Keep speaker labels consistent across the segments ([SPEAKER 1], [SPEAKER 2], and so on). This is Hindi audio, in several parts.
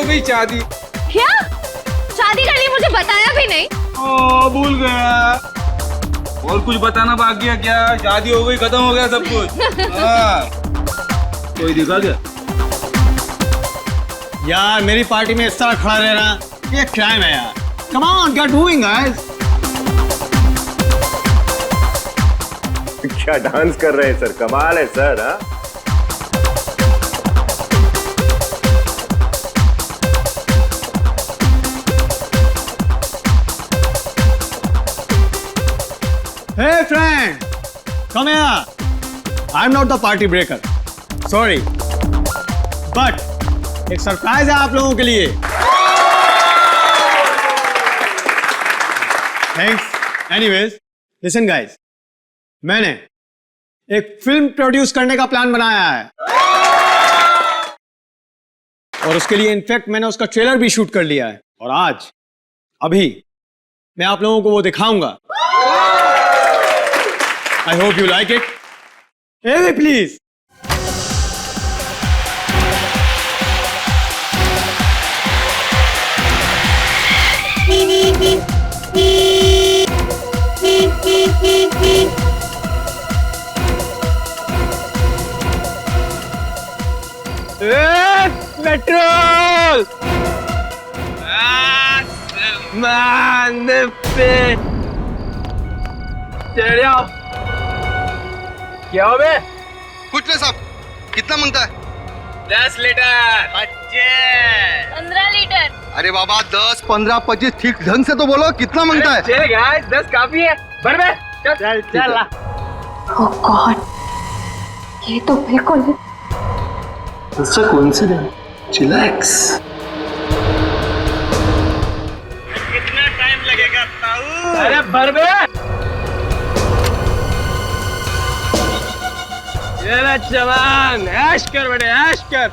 [SPEAKER 1] हो गई शादी।
[SPEAKER 2] क्या शादी कर ली? मुझे बताया भी नहीं।
[SPEAKER 1] ओ भूल गया। और कुछ बताना बाकी है क्या? शादी हो गई, खत्म हो गया सब कुछ। हाँ। कोई दिखा क्या?
[SPEAKER 3] यार मेरी पार्टी में इस तरह खड़ा रहना ये क्राइम है यार। Come on, get moving guys.
[SPEAKER 4] क्या डांस कर रहे हैं सर, कमाल है सर। हाँ
[SPEAKER 3] Hey friend, come here. I'm not the party breaker. Sorry, but एक सरप्राइज है आप लोगों के लिए। Thanks. Anyways, listen guys, मैंने एक फिल्म प्रोड्यूस करने का प्लान बनाया है और उसके लिए इनफैक्ट मैंने उसका ट्रेलर भी शूट कर लिया है और आज अभी मैं आप लोगों को वो दिखाऊंगा। I hope you like it. Hey, please.
[SPEAKER 1] Petrol पे चढ़ जाओ। क्या हो बे?
[SPEAKER 5] कुछ नहीं साहब, कितना मांगता है?
[SPEAKER 1] 10 लीटर।
[SPEAKER 2] 15 लीटर।
[SPEAKER 5] अरे बाबा 10, 15, 25 ठीक ढंग से तो बोलो, कितना मांगता है?
[SPEAKER 1] चलेगा, 10 काफी है। भर बे। चल चल।
[SPEAKER 2] ओह गॉड, ये तो बिल्कुल
[SPEAKER 5] It's a coincidence. Chillax.
[SPEAKER 3] कितना टाइम लगेगा ताऊ?
[SPEAKER 1] अरे भर बे। ये ले जवान, ऐश कर बेटे, ऐश कर।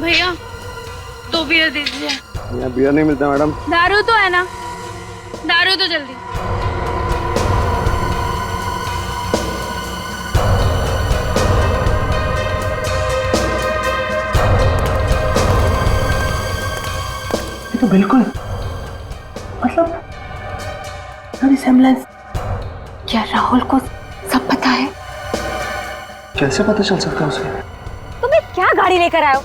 [SPEAKER 2] भैया 2 बियर दीजिए।
[SPEAKER 5] यहाँ बियर नहीं मिलता मैडम।
[SPEAKER 2] दारू तो है ना? दारू तो जल्दी।
[SPEAKER 5] ये तो बिल्कुल मतलब रिसेम्बलेंस।
[SPEAKER 2] क्या राहुल को सब पता है?
[SPEAKER 5] कैसे पता चल सकता है उसे?
[SPEAKER 2] तुम्हें क्या गाड़ी लेकर आए हो?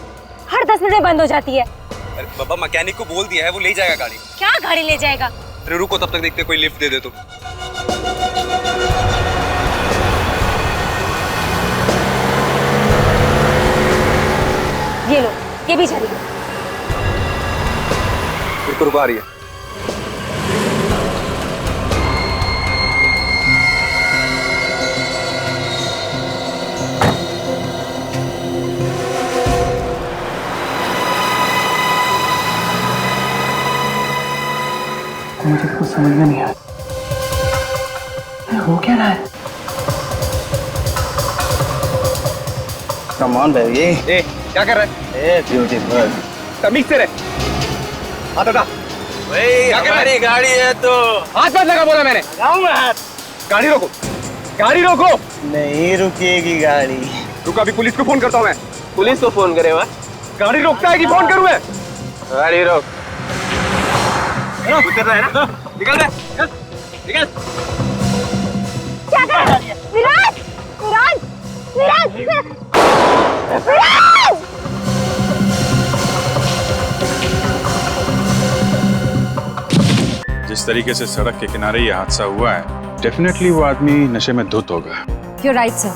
[SPEAKER 2] हर 10 मिनट में बंद हो जाती है।
[SPEAKER 6] अरे बाबा मैकेनिक को बोल दिया है, वो ले जाएगा गाड़ी।
[SPEAKER 2] क्या गाड़ी ले जाएगा?
[SPEAKER 6] अरे रुको, तब तक देखते कोई लिफ्ट दे दे तो।
[SPEAKER 2] ये लो, ये भी चलेगी।
[SPEAKER 6] रुको रुको, आ रही है।
[SPEAKER 5] मुझे तो कुछ समझ में नहीं आया, हो क्या रहा है?
[SPEAKER 6] Come on baby. ए क्या कर रहा है? ए ब्यूटीफुल, तमीज से रहे। हाथ हटा। क्या कर रहा है? गाड़ी है तो हाथ मत लगा, बोला मैंने। लगाऊंगा हाथ। गाड़ी रोको, गाड़ी रोको।
[SPEAKER 3] नहीं रुकेगी गाड़ी।
[SPEAKER 6] रुको, अभी पुलिस को फोन करता हूँ मैं।
[SPEAKER 1] पुलिस को फोन करे?
[SPEAKER 6] गाड़ी रोकता है कि फोन करूँ मैं?
[SPEAKER 1] गाड़ी रोक।
[SPEAKER 6] उतर रहा है ना? निकल रहा है, निकल।
[SPEAKER 2] क्या कर रहा है? विराज! विराज! विराज! विराज!
[SPEAKER 7] जिस तरीके से सड़क के किनारे ये हादसा हुआ है, डेफिनेटली वो आदमी नशे में धुत होगा।
[SPEAKER 8] You're right, sir.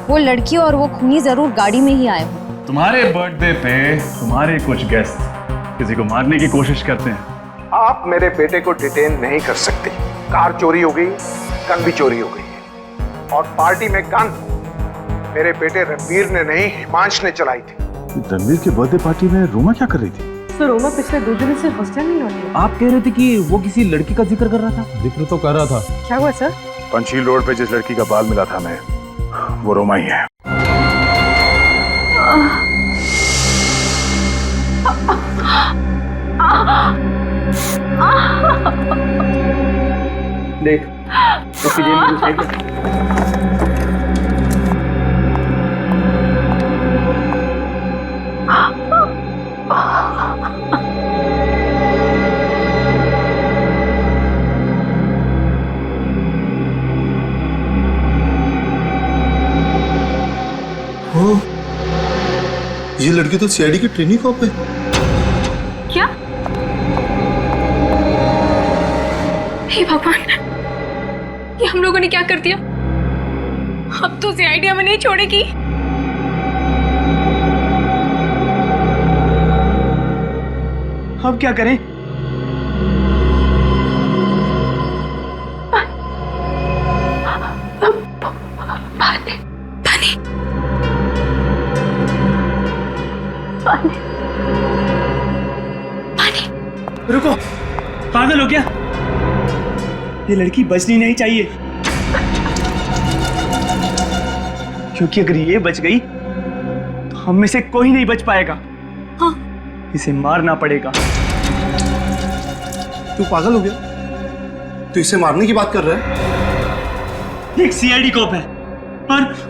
[SPEAKER 8] वो लड़की और वो खूनी जरूर गाड़ी में ही आए हो।
[SPEAKER 9] तुम्हारे बर्थडे पे तुम्हारे कुछ गेस्ट किसी को मारने की कोशिश करते हैं।
[SPEAKER 4] आप मेरे बेटे को डिटेन नहीं कर सकते। कार चोरी हो गई, गन भी चोरी हो गई है और पार्टी में गन मेरे बेटे रणवीर ने नहीं, हिमांश ने चलाई थी।
[SPEAKER 7] रणवीर की बर्थडे पार्टी में रोमा क्या कर रही थी?
[SPEAKER 10] तो रोमा पिछले 2 दिनों से हॉस्टल नहीं लौटी।
[SPEAKER 1] आप कह रहे थे कि वो किसी लड़की का जिक्र कर रहा था।
[SPEAKER 9] जिक्र तो कर रहा था।
[SPEAKER 10] क्या हुआ सर?
[SPEAKER 7] पंचील रोड पे जिस लड़की का बाल मिला था मैं, वो रोमा ही है।
[SPEAKER 6] देख उसकी जेब में कुछ है।
[SPEAKER 5] ये लड़की तो सीआईडी की ट्रेनिंग कॉप है।
[SPEAKER 2] क्या? हे भगवान, ये हम लोगों ने क्या कर दिया? अब तो सीआईडी हमें नहीं छोड़ेगी।
[SPEAKER 3] अब क्या करें? रुको, पागल हो क्या? ये लड़की बचनी नहीं चाहिए, क्योंकि अगर ये बच गई तो हम में से कोई नहीं बच पाएगा। हाँ। इसे मारना पड़ेगा।
[SPEAKER 5] तू पागल हो गया? तू इसे मारने की बात कर रहा है?
[SPEAKER 3] ये एक सीआईडी कॉप है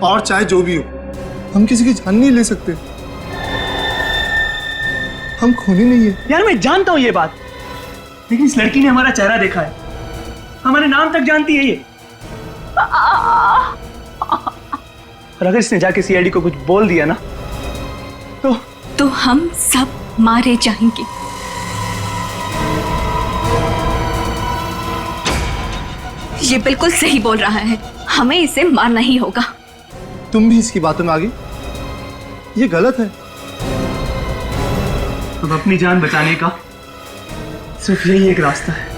[SPEAKER 5] और चाहे जो भी हो, हम किसी की जान नहीं ले सकते। हम खूनी नहीं है।
[SPEAKER 3] यार मैं जानता हूं ये बात, लेकिन इस लड़की ने हमारा चेहरा देखा है, हमारे नाम तक जानती है ये। और अगर इसने जाके सीआईडी को कुछ बोल दिया ना
[SPEAKER 2] तो हम सब मारे जाएंगे। ये बिल्कुल सही बोल रहा है, हमें इसे मारना ही होगा।
[SPEAKER 5] तुम भी इसकी बातों में आ गई? ये गलत है।
[SPEAKER 3] अब अपनी जान बचाने का सिर्फ यही एक रास्ता है।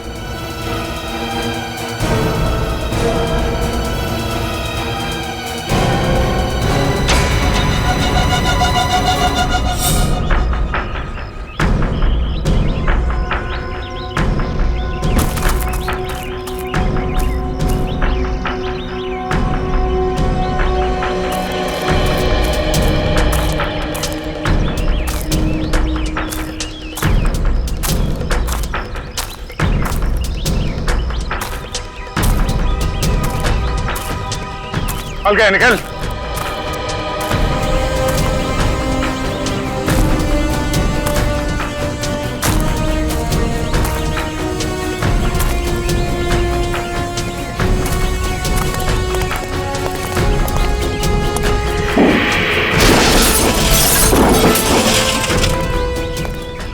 [SPEAKER 7] निकल गया, निकल।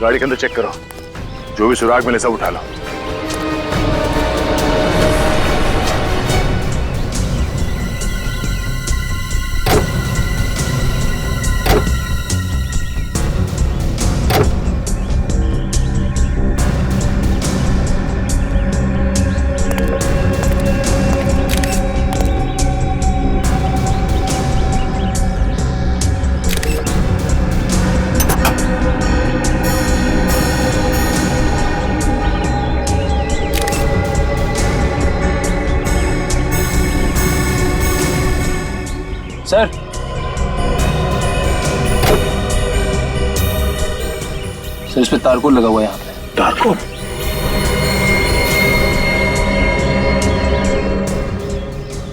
[SPEAKER 7] गाड़ी के अंदर चेक करो, जो भी सुराग मिले सब उठा लो।
[SPEAKER 1] सर, इस पे तारकोल लगा हुआ है यहाँ पे।
[SPEAKER 7] तारकोल?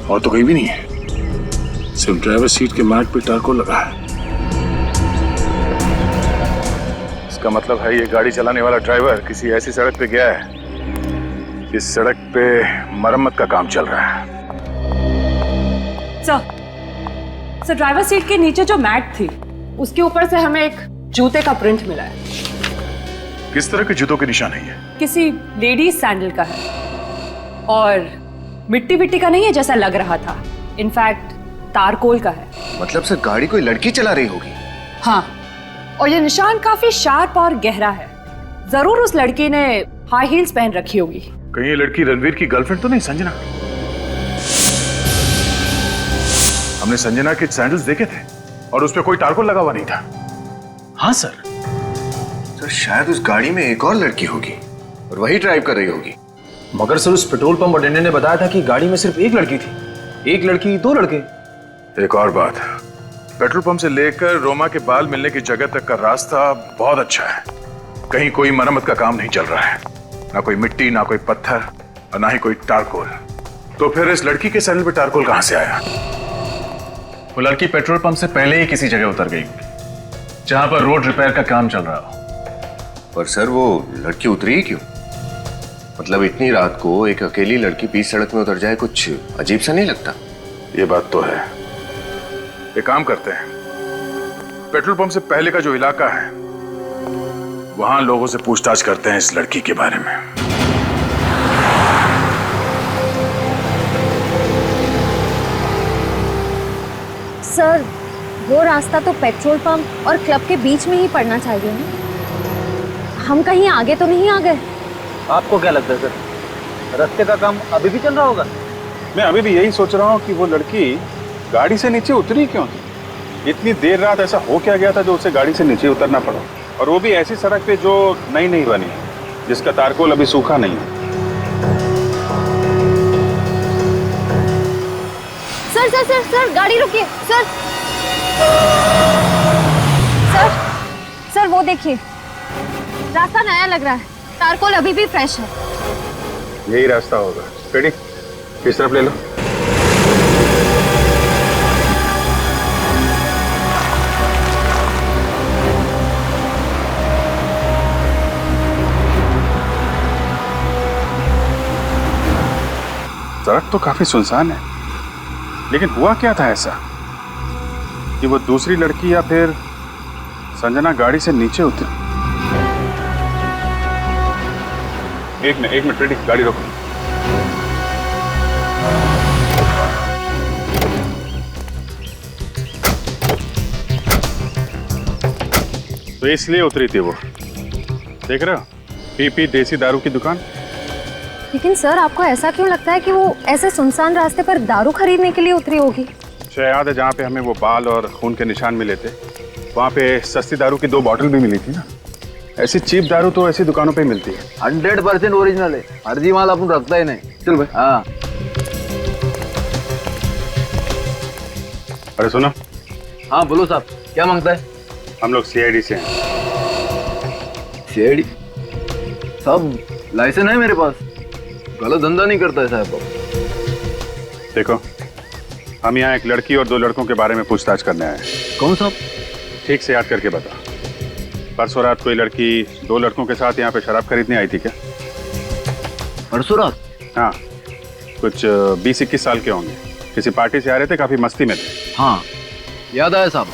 [SPEAKER 7] और तो कहीं भी नहीं है, सिर्फ ड्राइवर सीट के मैट पे तारकोल लगा है। इसका मतलब है ये गाड़ी चलाने वाला ड्राइवर किसी ऐसी सड़क पे गया है जिस सड़क पे मरम्मत का काम चल रहा है।
[SPEAKER 10] सर ड्राइवर सीट के नीचे जो मैट थी उसके ऊपर से हमें एक जूते का प्रिंट मिला है।
[SPEAKER 7] किस तरह के जूतों के निशान है ये?
[SPEAKER 10] किसी लेडीज सैंडल का है और मिट्टी विट्टी का नहीं है जैसा लग रहा था, इनफैक्ट तारकोल का है।
[SPEAKER 5] मतलब से गाड़ी कोई लड़की चला रही होगी।
[SPEAKER 10] हाँ, और ये निशान काफी शार्प और गहरा है। जरूर उस लड़की ने हाई हील्स पहन रखी होगी।
[SPEAKER 7] कहीं ये लड़की रणवीर की गर्लफ्रेंड तो नहीं, संजना? हमने संजना के सैंडल्स देखे थे और उस पर कोई टारकोल लगा हुआ नहीं था।
[SPEAKER 9] हाँ सर।
[SPEAKER 5] सर शायद उस गाड़ी में एक और लड़की होगी और वही ड्राइव कर रही होगी।
[SPEAKER 6] मगर सर उस पेट्रोल पंप अटेंडेंट ने बताया था कि गाड़ी में सिर्फ एक लड़की थी। एक लड़की, दो लड़के।
[SPEAKER 7] एक और बात, पेट्रोल पंप से लेकर रोमा के बाल मिलने की जगह तक का रास्ता बहुत अच्छा है। कहीं कोई मरम्मत का काम नहीं चल रहा है, ना कोई मिट्टी, ना कोई पत्थर और ना ही कोई टारकोल। तो फिर इस लड़की के सैंडल पे टारकोल कहां से आया?
[SPEAKER 9] वो लड़की पेट्रोल पंप से पहले ही किसी जगह उतर गई जहां पर रोड रिपेयर का काम चल रहा हो।
[SPEAKER 5] पर सर वो लड़की उतरी ही क्यों? मतलब इतनी रात को एक अकेली लड़की बीच सड़क में उतर जाए, कुछ अजीब सा नहीं लगता?
[SPEAKER 7] ये बात तो है। एक काम करते हैं, पेट्रोल पंप से पहले का जो इलाका है वहां लोगों से पूछताछ करते हैं इस लड़की के बारे में।
[SPEAKER 8] सर वो रास्ता तो पेट्रोल पंप और क्लब के बीच में ही पड़ना चाहिए ना? हम कहीं आगे तो नहीं आ गए?
[SPEAKER 6] आपको क्या लगता है सर, रास्ते का काम अभी भी चल रहा होगा?
[SPEAKER 1] मैं अभी भी यही सोच रहा हूँ कि वो लड़की गाड़ी से नीचे उतरी क्यों थी? इतनी देर रात ऐसा हो क्या गया था जो उसे गाड़ी से नीचे उतरना पड़ा, और वो भी ऐसी सड़क पे जो नई नहीं बनी है, जिसका तारकोल अभी सूखा नहीं है।
[SPEAKER 8] सर सर सर सर गाड़ी रुकिए सर। सर सर वो देखिए, रास्ता नया लग रहा है, तारकोल अभी भी फ्रेश है।
[SPEAKER 1] यही रास्ता होगा। रेडी, इस तरफ ले लो। सड़क तो काफी सुनसान है, लेकिन हुआ क्या था ऐसा कि वो दूसरी लड़की या फिर संजना गाड़ी से नीचे उतरी? एक मिनट रेडी, गाड़ी रोको। तो इसलिए उतरी थी वो, देख रहे हो, पीपी देसी दारू की दुकान।
[SPEAKER 8] लेकिन सर आपको ऐसा क्यों लगता है कि वो ऐसे सुनसान रास्ते पर दारू खरीदने के लिए उतरी होगी?
[SPEAKER 1] याद है जहाँ पे हमें वो बाल और खून के निशान मिले थे, वहाँ पे सस्ती दारू की 2 बॉटल भी मिली थी ना। ऐसी चीप दारू तो ऐसी दुकानों पे ही मिलती है।
[SPEAKER 6] 100% ओरिजिनल है, फर्जी माल अपन रखता ही नहीं। चल भाई। हाँ
[SPEAKER 1] अरे सुनो।
[SPEAKER 6] हाँ बोलो साहब, क्या मांगता है?
[SPEAKER 1] हम लोग CID से हैं।
[SPEAKER 6] CID? सब लाइसेंस है मेरे पास, गलत धंधा नहीं करता है साहब।
[SPEAKER 1] देखो, हम यहाँ एक लड़की और 2 लड़कों के बारे में पूछताछ करने आए।
[SPEAKER 6] कौन साहब?
[SPEAKER 1] ठीक से याद करके बता। परसों रात कोई लड़की 2 लड़कों के साथ यहाँ पे शराब खरीदने आई थी क्या?
[SPEAKER 6] परसों रात?
[SPEAKER 1] हाँ, कुछ 20-21 साल के होंगे, किसी पार्टी से आ रहे थे, काफी मस्ती में थे।
[SPEAKER 6] हाँ याद आया साहब,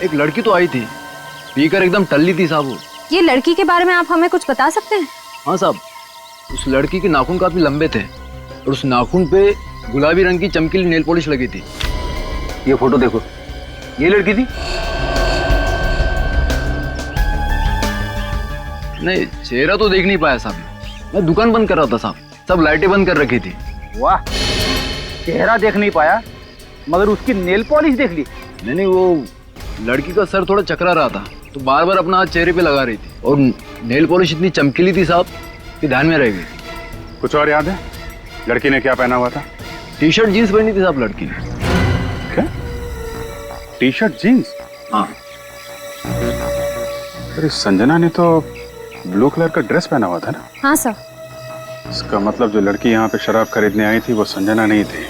[SPEAKER 6] एक लड़की तो आई थी, पीकर एकदम टल्ली थी साहब।
[SPEAKER 8] ये लड़की के बारे में आप हमें कुछ बता सकते हैं?
[SPEAKER 6] हाँ साहब, उस लड़की के नाखून काफी लंबे थे और उस नाखून पे गुलाबी रंग की चमकीली नेल पॉलिश लगी थी। ये फोटो देखो, ये लड़की थी। नहीं, चेहरा तो देख नहीं पाया साहब, मैं दुकान बंद कर रहा था साहब, सब लाइटें बंद कर रखी थी।
[SPEAKER 11] वाह, चेहरा देख नहीं पाया मगर उसकी नेल पॉलिश देख ली?
[SPEAKER 6] नहीं, वो लड़की का सर थोड़ा चकरा रहा था तो बार बार अपना हाथ चेहरे पे लगा रही थी, और नेल पॉलिश इतनी चमकीली थी साहब कि ध्यान में रह गई।
[SPEAKER 1] कुछ और याद है? लड़की ने क्या पहना हुआ था?
[SPEAKER 6] टी-शर्ट जीन्स पहनी थी साहब लड़की ने।
[SPEAKER 1] क्या? T-shirt jeans?
[SPEAKER 6] हाँ।
[SPEAKER 1] अरे संजना ने तो ब्लू कलर का ड्रेस पहना हुआ था ना?
[SPEAKER 8] हाँ सर।
[SPEAKER 1] इसका मतलब जो लड़की यहाँ पे शराब खरीदने आई थी वो संजना नहीं थी,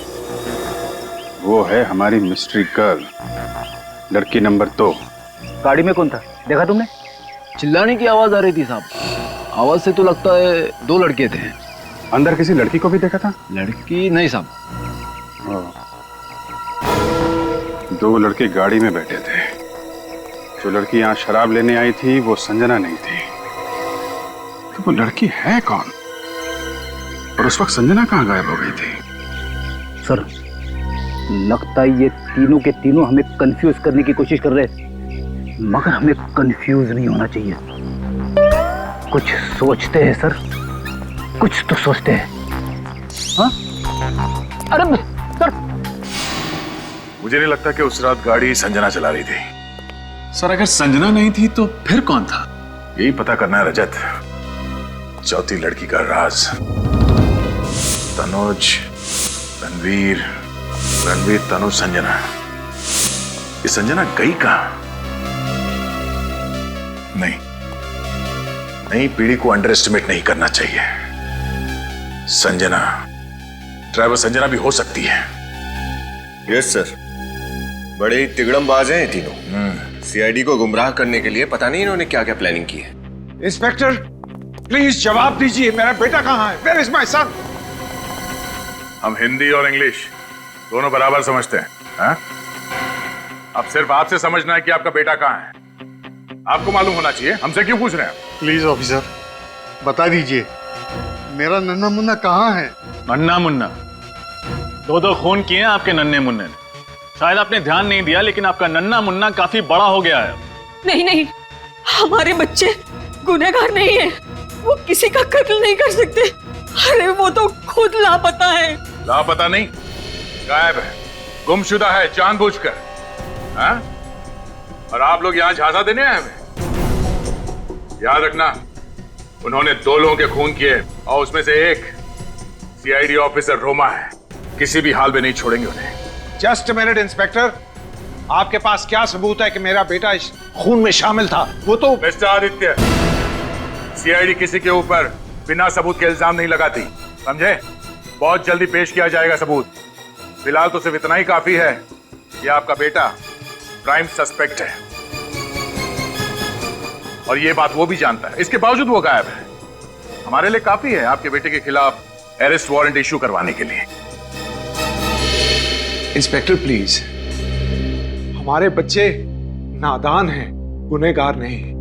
[SPEAKER 1] वो है हमारी मिस्ट्री गर्ल, लड़की नंबर 2।
[SPEAKER 11] गाड़ी में कौन था, देखा तुमने?
[SPEAKER 6] चिल्लाने की आवाज आ रही थी साहब, आवाज से तो लगता है 2 लड़के थे।
[SPEAKER 1] अंदर किसी लड़की को भी देखा था?
[SPEAKER 6] लड़की नहीं साहब।
[SPEAKER 1] 2 लड़के गाड़ी में बैठे थे। जो लड़की यहाँ शराब लेने आई थी वो संजना नहीं थी, तो वो लड़की है कौन? और उस वक्त संजना कहाँ गायब हो गई थी?
[SPEAKER 11] सर, लगता है ये तीनों के तीनों हमें कंफ्यूज करने की कोशिश कर रहे हैं, मगर हमें कंफ्यूज नहीं होना चाहिए। कुछ सोचते हैं सर, कुछ तो सोचते हैं। हाँ? अरे सर,
[SPEAKER 7] मुझे नहीं लगता कि उस रात गाड़ी संजना चला रही थी।
[SPEAKER 9] सर अगर संजना नहीं थी तो फिर कौन था?
[SPEAKER 7] यही पता करना है रजत। चौथी लड़की का राज। तनुज, रणवीर, रणवीर, तनुज, संजना। ये संजना गई कहां? नहीं, पीढ़ी को अंडर एस्टिमेट नहीं करना चाहिए। संजना, ड्राइवर संजना भी हो सकती है।
[SPEAKER 5] यस सर, बड़े ही तिगड़मबाज हैं ये तीनों। सीआईडी को गुमराह करने के लिए पता नहीं इन्होंने क्या क्या प्लानिंग की है।
[SPEAKER 4] इंस्पेक्टर प्लीज जवाब दीजिए, मेरा बेटा कहाँ है? Where is my son?
[SPEAKER 7] हम हिंदी और इंग्लिश दोनों बराबर समझते हैं, हाँ? अब सिर्फ आपसे समझना है कि आपका बेटा कहाँ है। आपको मालूम होना चाहिए, हमसे क्यों पूछ रहे हैं?
[SPEAKER 3] प्लीज ऑफिसर, बता दीजिए मेरा नन्ना मुन्ना कहाँ है?
[SPEAKER 9] नन्ना मुन्ना? दो खून किए हैं आपके नन्हे मुन्ने ने। शायद आपने ध्यान नहीं दिया, लेकिन आपका नन्ना मुन्ना काफी बड़ा हो गया है।
[SPEAKER 10] नहीं नहीं, हमारे बच्चे गुनहगार नहीं है, वो किसी का कत्ल नहीं कर सकते। अरे वो तो खुद लापता है।
[SPEAKER 7] लापता नहीं, गायब है, गुमशुदा है जानबूझकर, हाँ? और आप लोग यहाँ झांसा देने आए हैं? याद रखना, उन्होंने 2 लोगों के खून किए और उसमें से एक सीआईडी ऑफिसर रोमा है। किसी भी हाल में नहीं छोड़ेंगे उन्हें।
[SPEAKER 4] जस्ट मिनट इंस्पेक्टर, आपके पास क्या सबूत है कि मेरा बेटा इस खून में शामिल था? वो तो
[SPEAKER 7] मिस्टर आदित्य, सीआईडी किसी के ऊपर बिना सबूत के इल्जाम नहीं लगाती, समझे? बहुत जल्दी पेश किया जाएगा सबूत। फिलहाल तो सिर्फ इतना ही काफी है कि आपका बेटा प्राइम सस्पेक्ट है, और ये बात वो भी जानता है। इसके बावजूद वो गायब है। हमारे लिए काफी है आपके बेटे के खिलाफ अरेस्ट वारंट इशू करवाने के लिए।
[SPEAKER 4] इंस्पेक्टर प्लीज, हमारे बच्चे नादान हैं, गुनहगार नहीं।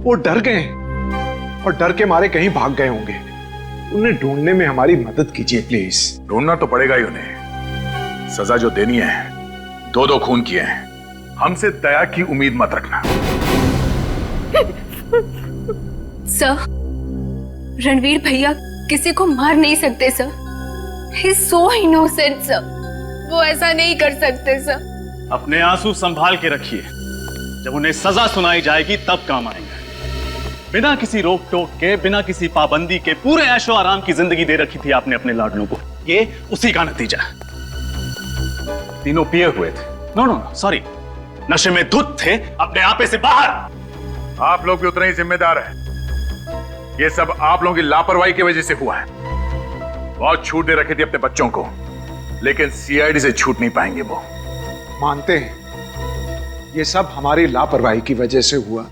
[SPEAKER 4] वो डर गए हैं और डर के मारे कहीं भाग गए होंगे। उन्हें ढूंढने में हमारी मदद कीजिए प्लीज।
[SPEAKER 7] ढूंढना तो पड़ेगा ही उन्हें। सजा जो देनी है, 2 खून किए हैं। हमसे दया की उम्मीद मत रखना।
[SPEAKER 2] सर, रणवीर भैया किसी को मार नहीं सकते sir. He is so innocent sir, वो ऐसा नहीं कर सकते सर।
[SPEAKER 9] अपने आंसू संभाल के रखिए, जब उन्हें सजा सुनाई जाएगी तब काम आएंगे। बिना किसी रोक टोक के, बिना किसी पाबंदी के पूरे ऐशो आराम की जिंदगी दे रखी थी आपने अपने लाडलों को। ये उसी का नतीजा है। तीनों पिए हुए थे, नो सॉरी, नशे में धुत थे, अपने आपे से बाहर।
[SPEAKER 7] आप लोग भी उतने ही जिम्मेदार हैं। ये सब आप लोगों की लापरवाही की वजह से हुआ है। बहुत छूट दे रखी थी अपने बच्चों को, लेकिन सीआईडी से छूट नहीं पाएंगे वो।
[SPEAKER 4] मानते हैं ये सब हमारी लापरवाही की वजह से हुआ।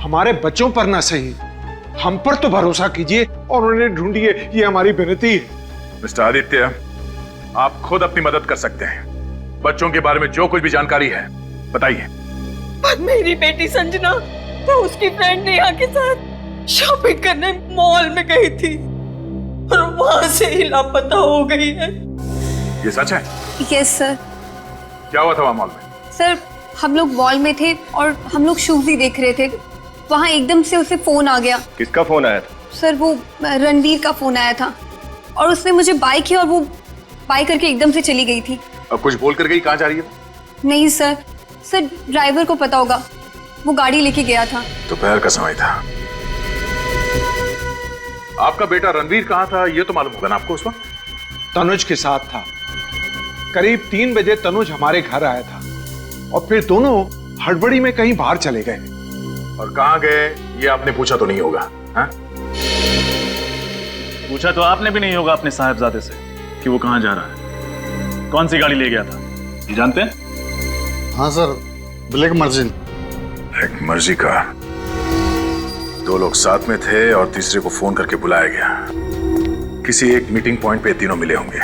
[SPEAKER 4] हमारे बच्चों पर ना सही, हम पर तो भरोसा कीजिए और उन्हें ढूंढिए, ये हमारी विनती है।
[SPEAKER 7] मिस्टर आदित्य, आप खुद अपनी मदद कर सकते हैं। बच्चों के बारे में जो कुछ भी जानकारी है बताइए।
[SPEAKER 10] पर मेरी बेटी संजना तो उसकी फ्रेंड नेहा के साथ शॉपिंग करने मॉल में गई थी और वहां से ही लापता हो गई है।
[SPEAKER 7] ये सच है?
[SPEAKER 8] Yes sir.
[SPEAKER 7] क्या हुआ था वहां मॉल में?
[SPEAKER 8] सर, हम लोग मॉल में थे और हम लोग शूज ही देख रहे थे। वहाँ एकदम से उसे फोन आ गया।
[SPEAKER 5] किसका फोन आया था?
[SPEAKER 8] सर, वो रणवीर का फोन आया था और उसने मुझे बाय किया और वो बाय करके एकदम से चली गई थी।
[SPEAKER 7] अब कुछ बोल कर गई? कहाँ जा रही है?
[SPEAKER 8] नहीं सर, ड्राइवर को पता होगा, वो गाड़ी लेके गया था।
[SPEAKER 7] दोपहर का समय था। आपका बेटा रणवीर कहाँ था ये तो मालूम होगा ना आपको उस वक्त?
[SPEAKER 4] तनुज के साथ था। करीब 3 बजे तनुज हमारे घर आया था और फिर दोनों हड़बड़ी में कहीं बाहर चले गए।
[SPEAKER 7] और कहाँ गए ये आपने पूछा तो नहीं होगा? हाँ?
[SPEAKER 9] पूछा तो आपने भी नहीं होगा अपने साहबजादे से कि वो कहाँ जा रहा है, कौन सी गाड़ी ले गया था, ये जानते हैं?
[SPEAKER 3] हाँ सर, ब्लैक मर्जिन।
[SPEAKER 7] एक मर्जी का 2 लोग साथ में थे और तीसरे को फोन करके बुलाया गया। किसी एक मीटिंग पॉइंट पे तीनों मिले होंगे।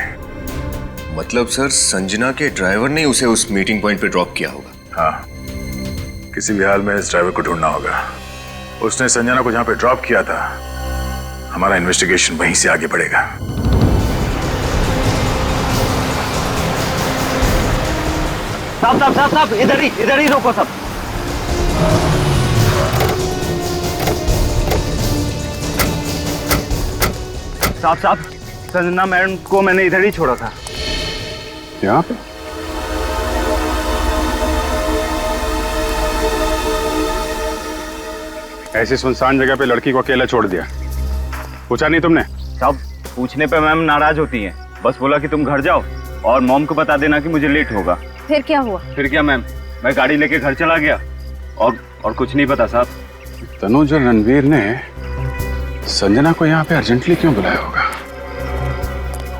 [SPEAKER 5] मतलब सर, संजना के ड्राइवर ने उसे उस मीटिंग पॉइंट पे ड्रॉप किया होगा?
[SPEAKER 7] हाँ, किसी भी हाल में इस ड्राइवर को ढूंढना होगा। उसने संजना को जहां पे ड्रॉप किया था, हमारा इन्वेस्टिगेशन वहीं से आगे बढ़ेगा।
[SPEAKER 11] साहब, इधर ही रोको सब। साहब, संजना मैडम को मैंने इधर ही छोड़ा था।
[SPEAKER 1] यहाँ पे? ऐसी सुनसान जगह पे लड़की को अकेला छोड़ दिया, पूछा नहीं तुमने?
[SPEAKER 9] साहब पूछने पे मैम नाराज होती हैं, बस बोला कि तुम घर जाओ और मॉम को बता देना कि मुझे लेट होगा।
[SPEAKER 8] फिर क्या हुआ?
[SPEAKER 9] फिर क्या मैम, मैं गाड़ी लेके घर चला गया और कुछ नहीं पता साहब।
[SPEAKER 1] तनुज और रणवीर ने संजना को यहाँ पे अर्जेंटली क्यों बुलाया होगा?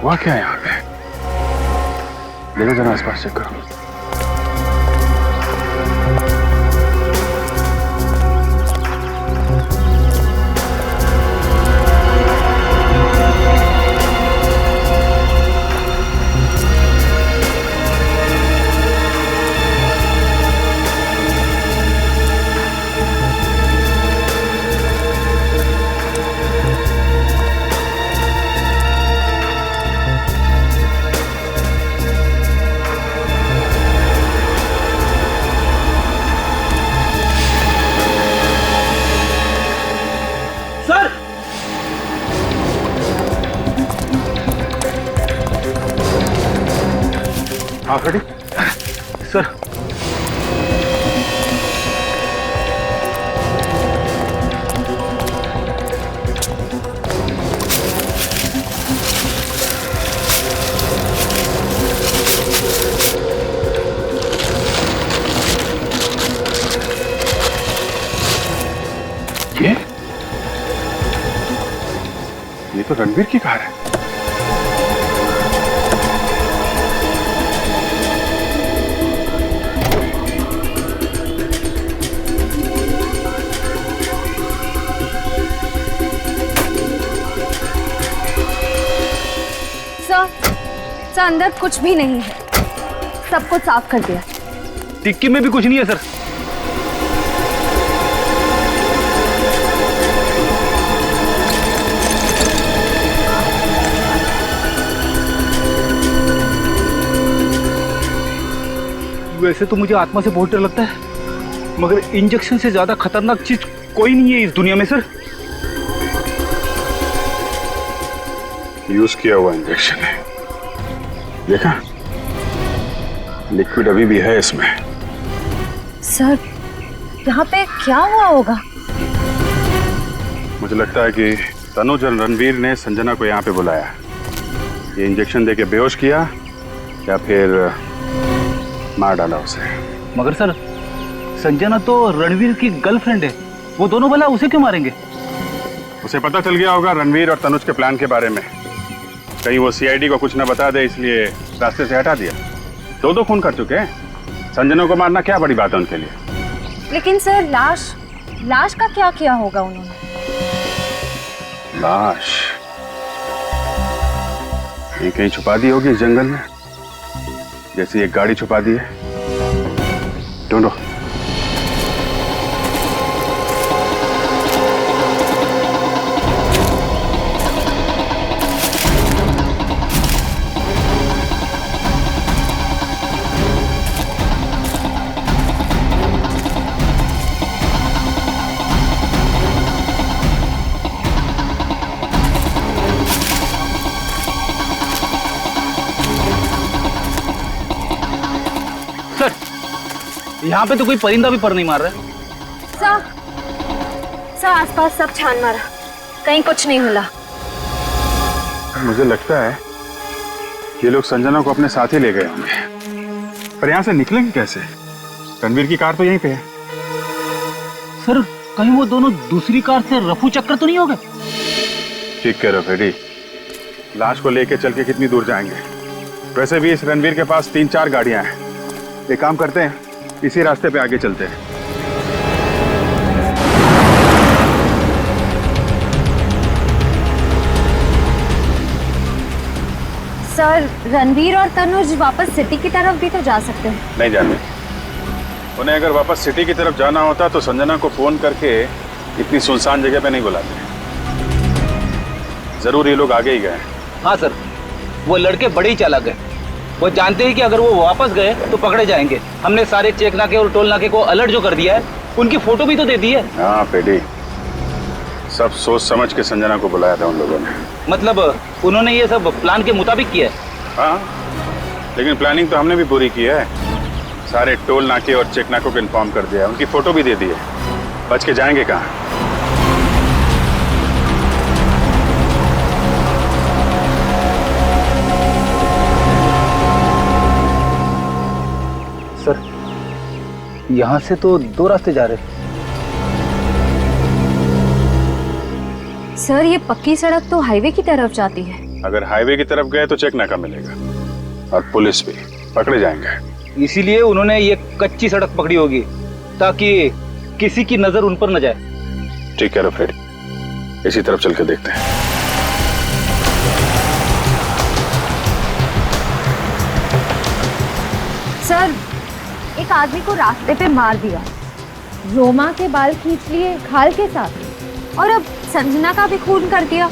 [SPEAKER 1] हुआ क्या यहाँ पे? देखो जरा आसपास चेक करो। हाँ रेडी
[SPEAKER 9] सर।
[SPEAKER 1] ये तो रणवीर की कार है।
[SPEAKER 8] सर अंदर कुछ भी नहीं है, सब कुछ साफ कर दिया।
[SPEAKER 9] टिक्की में भी कुछ नहीं है सर। वैसे तो मुझे आत्मा से बहुत डर लगता है, मगर इंजेक्शन से ज्यादा खतरनाक चीज कोई नहीं है इस दुनिया में सर।
[SPEAKER 1] यूज किया हुआ इंजेक्शन है, देखा? लिक्विड अभी भी है इसमें।
[SPEAKER 8] सर यहाँ पे क्या हुआ होगा?
[SPEAKER 1] मुझे लगता है कि तनुज और रणवीर ने संजना को यहाँ पे बुलाया, ये इंजेक्शन देके बेहोश किया या फिर मार डाला उसे।
[SPEAKER 11] मगर सर संजना तो रणवीर की गर्लफ्रेंड है, वो दोनों भला उसे क्यों मारेंगे?
[SPEAKER 1] उसे पता चल गया होगा रणवीर और तनुज के प्लान के बारे में, कहीं वो सीआईडी को कुछ न बता दे इसलिए रास्ते से हटा दिया। दो खून कर चुके हैं, संजना को मारना क्या बड़ी बात है उनके लिए।
[SPEAKER 8] लेकिन सर लाश का क्या किया होगा उन्होंने?
[SPEAKER 1] लाश ये कहीं छुपा दी होगी इस जंगल में, जैसी एक गाड़ी छुपा दी है। ढूंढो।
[SPEAKER 11] यहाँ पे तो कोई परिंदा भी पर नहीं मार रहा।
[SPEAKER 8] सर आसपास सब छान मारा, कहीं कुछ नहीं मिला।
[SPEAKER 1] मुझे लगता है ये लोग संजना को अपने साथ ही ले गए होंगे, पर यहाँ से निकलेंगे कैसे? रणवीर की कार तो यहीं पे है।
[SPEAKER 11] सर कहीं वो दोनों दूसरी कार से रफू चक्कर तो नहीं हो गए?
[SPEAKER 1] ठीक कह रहे हो फेडी, लाश को लेके चल के कितनी दूर जाएंगे? वैसे भी इस रणवीर के पास 3-4 गाड़ियां हैं। एक काम करते हैं, इसी रास्ते पे आगे चलते हैं।
[SPEAKER 8] सर रणवीर और तनुज वापस सिटी की तरफ भी तो जा सकते हैं।
[SPEAKER 1] नहीं जाने, उन्हें अगर वापस सिटी की तरफ जाना होता तो संजना को फोन करके इतनी सुनसान जगह पे नहीं बुलाते। जरूर ये लोग आगे ही गए।
[SPEAKER 11] हाँ सर, वो लड़के बड़े ही चालाक हैं। वो जानते हैं कि अगर वो वापस गए तो पकड़े जाएंगे। हमने सारे चेक नाके और टोल नाके को अलर्ट जो कर दिया है, उनकी फोटो भी तो दे दी है।
[SPEAKER 1] हाँ पेडी, सब सोच समझ के संजना को बुलाया था उन लोगों ने।
[SPEAKER 11] मतलब उन्होंने ये सब प्लान के मुताबिक किया है?
[SPEAKER 1] हाँ, लेकिन प्लानिंग तो हमने भी पूरी की है। सारे टोल नाके और चेक नाकों को इन्फॉर्म कर दिया, उनकी फोटो भी दे दी है। बच के जाएंगे कहाँ?
[SPEAKER 11] सर, यहाँ से तो 2 रास्ते जा रहे हैं।
[SPEAKER 8] सर, ये पक्की सड़क तो हाईवे की तरफ जाती है।
[SPEAKER 1] अगर हाईवे की तरफ गए तो चेक नाका मिलेगा और पुलिस भी, पकड़े जाएंगे।
[SPEAKER 11] इसीलिए उन्होंने ये कच्ची सड़क पकड़ी होगी ताकि किसी की नजर उन पर न जाए।
[SPEAKER 1] ठीक है फ्रेडी, इसी तरफ चल के देखते हैं।
[SPEAKER 8] सर, एक आदमी को रास्ते पे मार दिया, रोमा के बाल खींच लिए खाल के साथ, और अब संजना का भी खून कर दिया।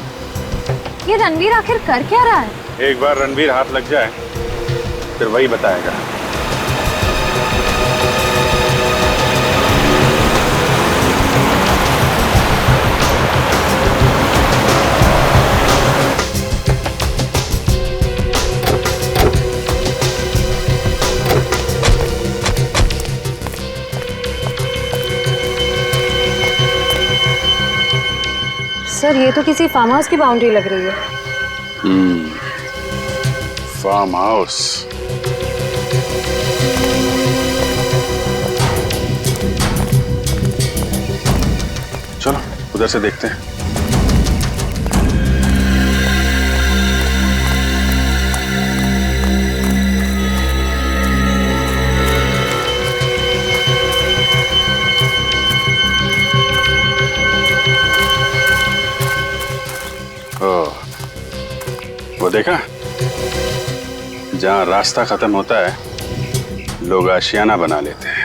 [SPEAKER 8] ये रणवीर आखिर कर क्या रहा है?
[SPEAKER 1] एक बार रणवीर हाथ लग जाए फिर वही बताएगा।
[SPEAKER 8] सर, ये तो किसी फार्म हाउस की बाउंड्री लग रही है।
[SPEAKER 1] Farm house. चलो उधर से देखते हैं। वो देखा, जहां रास्ता खत्म होता है लोग आशियाना बना लेते हैं।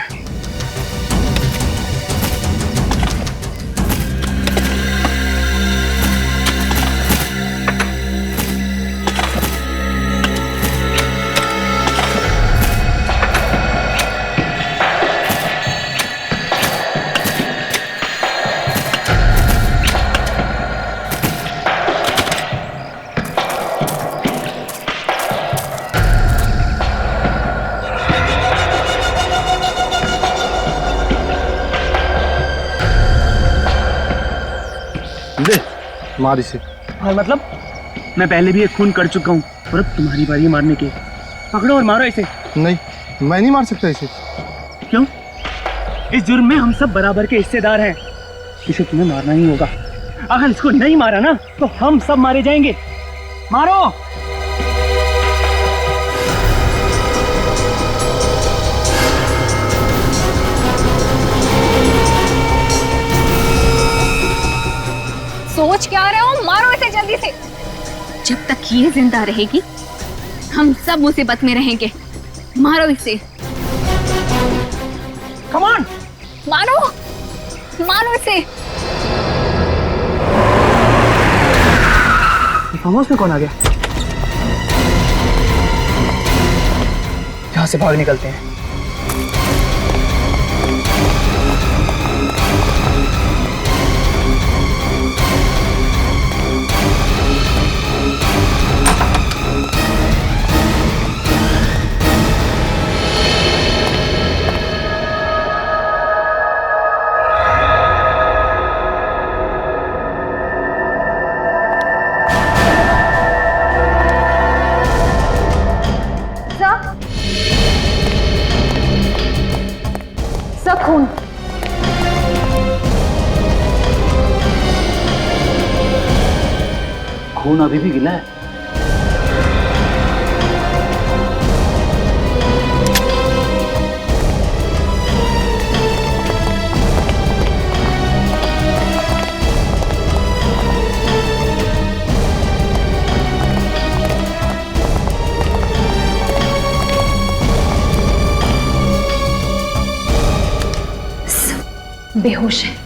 [SPEAKER 3] मार इसे।
[SPEAKER 6] और मतलब मैं पहले भी एक खून कर चुका हूँ और अब तुम्हारी बारी मारने की। पकड़ो और मारो इसे।
[SPEAKER 3] नहीं, मैं नहीं मार सकता इसे।
[SPEAKER 6] क्यों? इस जुर्म में हम सब बराबर के हिस्सेदार हैं। इसे तुम्हें मारना ही होगा। अगर इसको नहीं मारा ना तो हम सब मारे जाएंगे। मारो।
[SPEAKER 2] सोच क्या रहे हो? मारो इसे जल्दी से। जब तक ये जिंदा रहेगी हम सब मुसीबत में रहेंगे। मारो इसे।
[SPEAKER 6] कम ऑन,
[SPEAKER 2] मारो, मारो इसे।
[SPEAKER 6] फार्म हाउस में कौन आ गया? यहाँ से भाग निकलते हैं।
[SPEAKER 8] खून।
[SPEAKER 11] खून अभी भी गिला है।
[SPEAKER 8] बेहोश है।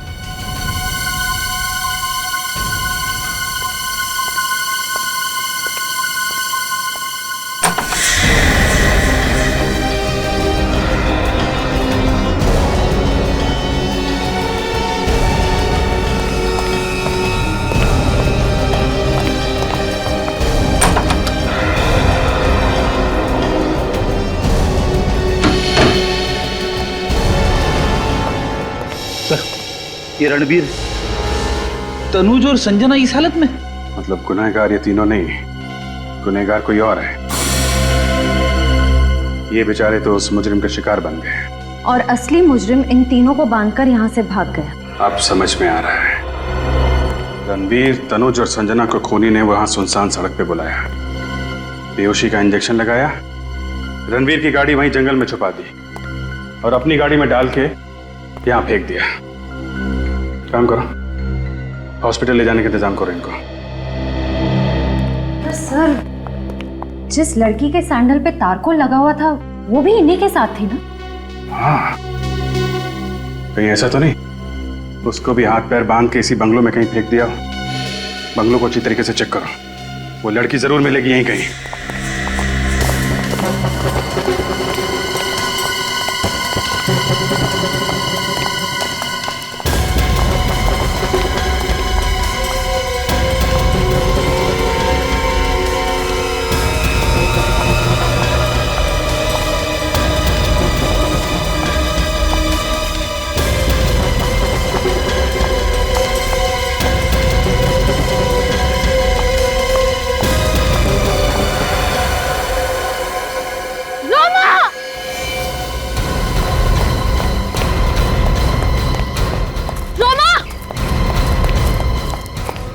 [SPEAKER 11] ये रणवीर, तनुज और संजना इस हालत में?
[SPEAKER 1] मतलब गुनहगार ये तीनों नहीं, गुनहगार कोई और है। ये बेचारे तो उस मुजरिम का शिकार बन गए
[SPEAKER 8] और असली मुजरिम इन तीनों को बांधकर यहाँ से भाग गया।
[SPEAKER 1] अब समझ में आ रहा है। रणवीर, तनुज और संजना को खूनी ने वहां सुनसान सड़क पे बुलाया, बेहोशी का इंजेक्शन लगाया, रणवीर की गाड़ी वहीं जंगल में छुपा दी और अपनी गाड़ी में डाल के यहाँ फेंक दिया। काम करो, हॉस्पिटल ले जाने का इंतजाम करो इनको।
[SPEAKER 8] पर सर, जिस लड़की के सैंडल पे तारकोल लगा हुआ था वो भी इन्हीं के साथ थी ना?
[SPEAKER 1] हाँ, कहीं ऐसा तो नहीं उसको भी हाथ पैर बांध के इसी बंगलों में कहीं फेंक दिया? बंगलों को अच्छी तरीके से चेक करो, वो लड़की जरूर मिलेगी यहीं कहीं।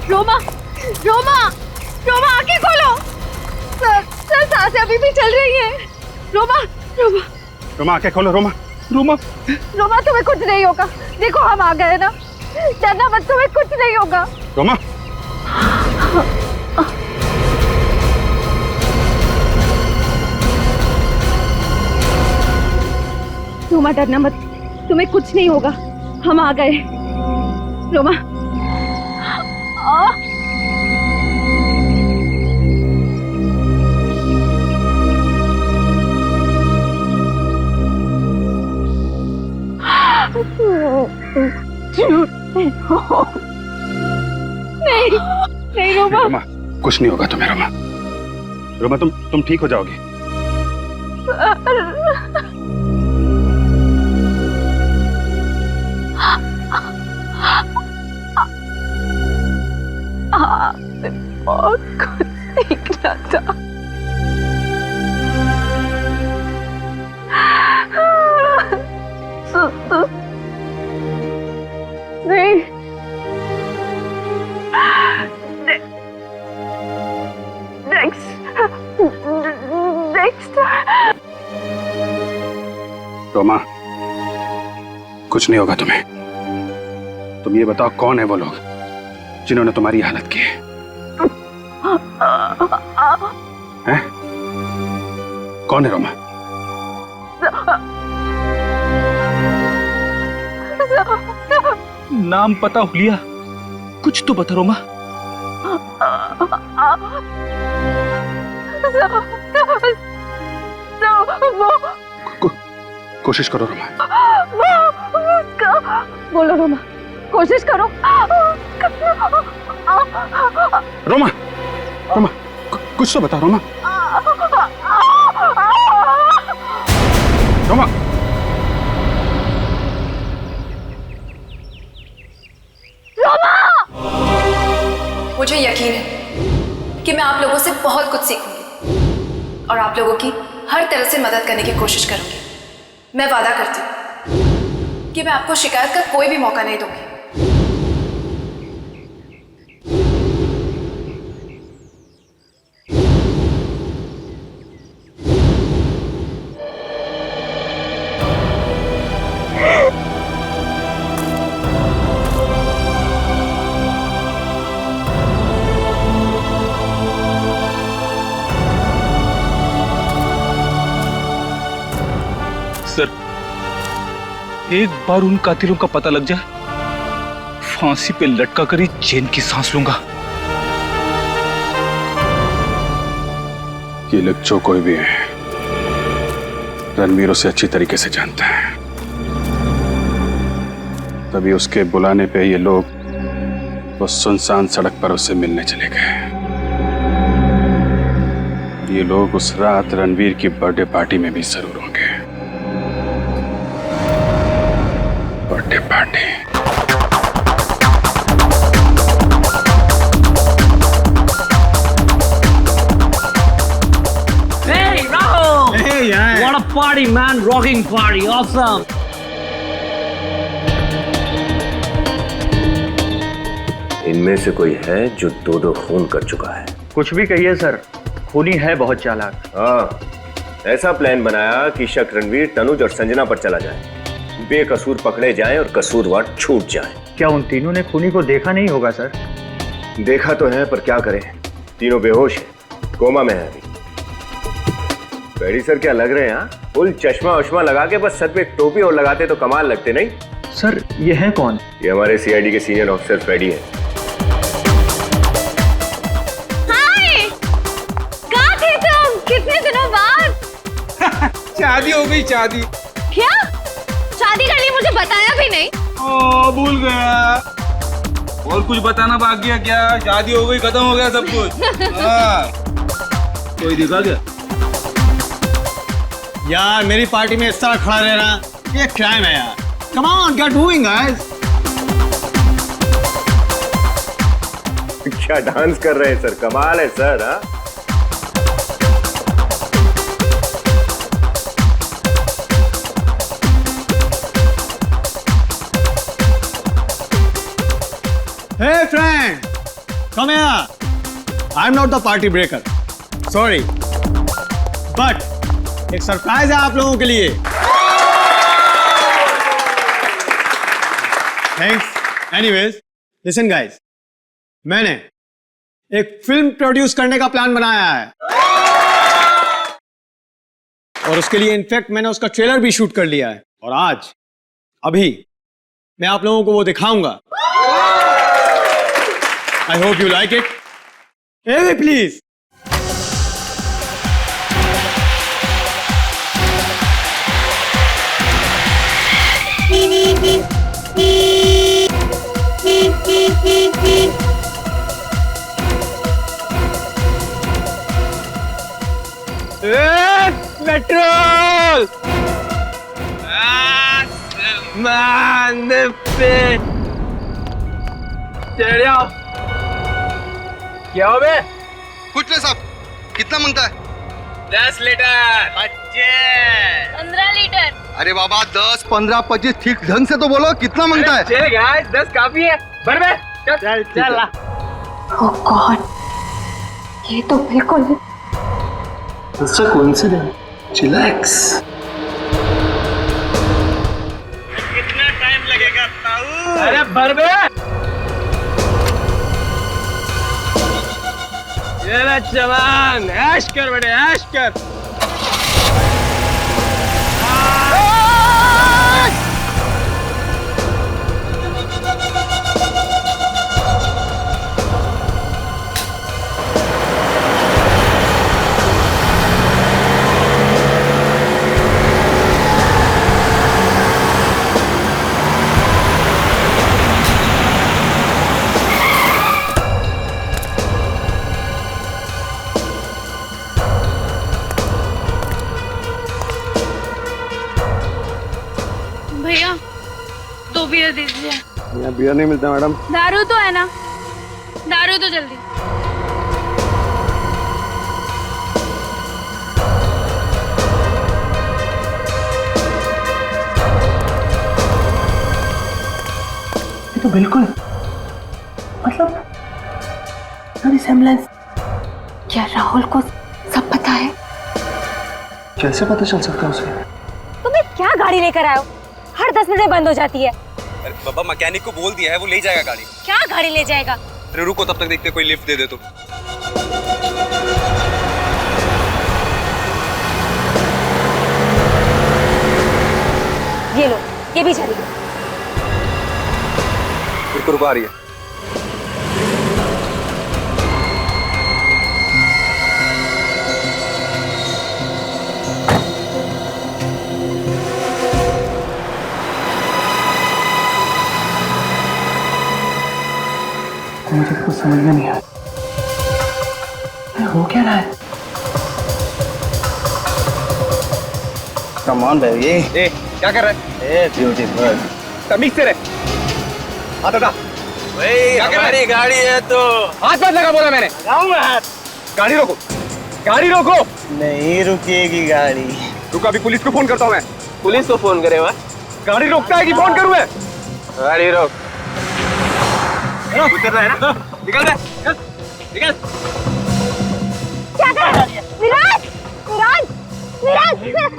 [SPEAKER 8] रोमा, रोमा, रोमा आंखें खोलो। सर, सर सांसें अभी भी चल रही हैं। रोमा, रोमा,
[SPEAKER 1] रोमा आंखें खोलो। रोमा, रोमा,
[SPEAKER 8] रोमा तुम्हें कुछ नहीं होगा। देखो हम आ गए ना, डरना मत, तुम्हें कुछ नहीं होगा।
[SPEAKER 1] रोमा,
[SPEAKER 8] रोमा डरना मत, तुम्हें कुछ नहीं होगा, हम आ गए। रोमा, नहीं, नहीं रोमा,
[SPEAKER 1] रोमा, कुछ नहीं होगा तुम्हें। रोमा, रोमा, तुम ठीक हो जाओगी।
[SPEAKER 10] बहुत कुछ सीखना था। नहीं, नेक्स्ट
[SPEAKER 1] रोमा, कुछ नहीं होगा तुम्हें। तुम ये बताओ कौन है वो लोग जिन्होंने तुम्हारी हालत की है? हैं? कौन है रोमा?
[SPEAKER 11] नाम पता हुलिया, कुछ तो बता रोमा।
[SPEAKER 1] कोशिश करो रोमा।
[SPEAKER 8] बोलो रोमा, कोशिश करो।
[SPEAKER 1] रोमा, रोमा, कुछ तो बता रोमा। रोमा,
[SPEAKER 2] मुझे यकीन है कि मैं आप लोगों से बहुत कुछ सीखूंगी और आप लोगों की हर तरह से मदद करने की कोशिश करूंगी। मैं वादा करती हूँ कि मैं आपको शिकायत का कोई भी मौका नहीं दूंगी।
[SPEAKER 11] सर, एक बार उन कातिलों का पता लग जाए, फांसी पे लटका कर ही चैन की सांस लूंगा।
[SPEAKER 1] ये लोग जो कोई भी है, रणवीर उसे अच्छी तरीके से जानता है, तभी उसके बुलाने पे ये लोग उस सुनसान सड़क पर उससे मिलने चले गए। ये लोग उस रात रणवीर की बर्थडे पार्टी में भी जरूर होंगे। Birthday party.
[SPEAKER 11] party, man. Rocking party. Awesome.
[SPEAKER 5] इनमें से कोई है जो दो खून कर चुका है?
[SPEAKER 6] कुछ भी कहिए सर, खूनी है बहुत चालाक।
[SPEAKER 5] हाँ, ऐसा प्लान बनाया कि शक रणवीर, तनुज और संजना पर चला जाए, बेकसूर पकड़े जाएं और कसूरवार छूट जाएं।
[SPEAKER 6] क्या उन तीनों ने खूनी को देखा नहीं होगा सर?
[SPEAKER 5] देखा तो है, पर क्या करें, तीनों बेहोश हैं, कोमा में है अभी। बेड़ी सर क्या लग रहे हैं? हाँ, फुल चश्मा वश्मा लगा के बस सर पे एक टोपी और लगाते तो कमाल लगते नहीं?
[SPEAKER 6] सर ये है कौन?
[SPEAKER 5] ये हमारे सीआईडी के सीनियर ऑफिसर फ्रेडी है।
[SPEAKER 8] हाय, कहाँ थे तुम? कितने दिनों बाद?
[SPEAKER 6] शादी हो गई, शादी।
[SPEAKER 8] क्या? शादी कर ली, मुझे बताया भी नहीं।
[SPEAKER 6] ओ, भूल गया। और कुछ बताना बाकी है क्या? शादी हो गई, खत्म हो गया सब कुछ। हाँ। कोई दिखा क्या?
[SPEAKER 3] यार मेरी पार्टी में इस तरह खड़ा रहना ये क्राइम है यार। Come on, get moving guys.
[SPEAKER 5] क्या डांस कर रहे हैं सर, कमाल है सर। हाँ,
[SPEAKER 3] Hey friend, come here. I'm not the party breaker. Sorry, but एक सरप्राइज है आप लोगों के लिए। Thanks. Anyways, listen guys, मैंने एक फिल्म प्रोड्यूस करने का प्लान बनाया है और उसके लिए इनफैक्ट मैंने उसका ट्रेलर भी शूट कर लिया है और आज अभी मैं आप लोगों को वो दिखाऊंगा। I hope you like it. Hey, please.
[SPEAKER 6] Petrol! क्या हो बे?
[SPEAKER 12] कुछ नहीं साहब, कितना मांगता है?
[SPEAKER 6] 10 लीटर।
[SPEAKER 8] 15 लीटर।
[SPEAKER 12] अरे बाबा 10, 15, 25 ठीक ढंग से तो बोलो, कितना मांगता है?
[SPEAKER 6] चलेगा, 10 काफी है। भर बे। चल चल।
[SPEAKER 8] Oh God, ये तो बिल्कुल
[SPEAKER 12] It's a coincidence. Relax.
[SPEAKER 6] कितना टाइम लगेगा ताऊ? अरे भर बे। ये ले जवान, ऐश कर बेटे, ऐश कर।
[SPEAKER 8] भैया 2 बियर दीजिए।
[SPEAKER 4] यहाँ बियर नहीं मिलता मैडम।
[SPEAKER 8] दारू तो है ना? दारू तो जल्दी।
[SPEAKER 10] ये तो बिल्कुल मतलब रिसेम्बलेंस।
[SPEAKER 8] क्या राहुल को सब पता है?
[SPEAKER 12] कैसे पता चल सकता है उसे?
[SPEAKER 8] तुम्हें क्या गाड़ी लेकर आए हो? हर 10 मिनट में बंद हो जाती है।
[SPEAKER 6] अरे बाबा मैकेनिक को बोल दिया है, वो ले जाएगा गाड़ी।
[SPEAKER 8] क्या गाड़ी ले जाएगा?
[SPEAKER 6] अरे रुको, तब तक देखते कोई लिफ्ट दे दे तो।
[SPEAKER 8] ये लो, ये भी चली।
[SPEAKER 6] रुको, आ रही है।
[SPEAKER 10] मुझे कुछ समझ में नहीं आया, हो क्या रहा है?
[SPEAKER 6] Come on baby. ए क्या कर रहा है? ए ब्यूटीफुल, तमीज से रह। हाथ हटा। क्या कर रहा है? गाड़ी है तो हाथ मत लगा, बोला मैंने। लगाऊंगा हाथ। गाड़ी रोको, गाड़ी रोको।
[SPEAKER 10] नहीं रुकेगी गाड़ी।
[SPEAKER 6] रुक, अभी पुलिस को फोन करता हूँ मैं।
[SPEAKER 13] पुलिस को फोन करे वह?
[SPEAKER 6] गाड़ी रोकता है कि फोन करूँ मैं?
[SPEAKER 13] गाड़ी रोक। उतर रहा है ना? निकल रहा है, निकल।
[SPEAKER 8] क्या कर रहा है? विराज! विराज! विराज! विराज!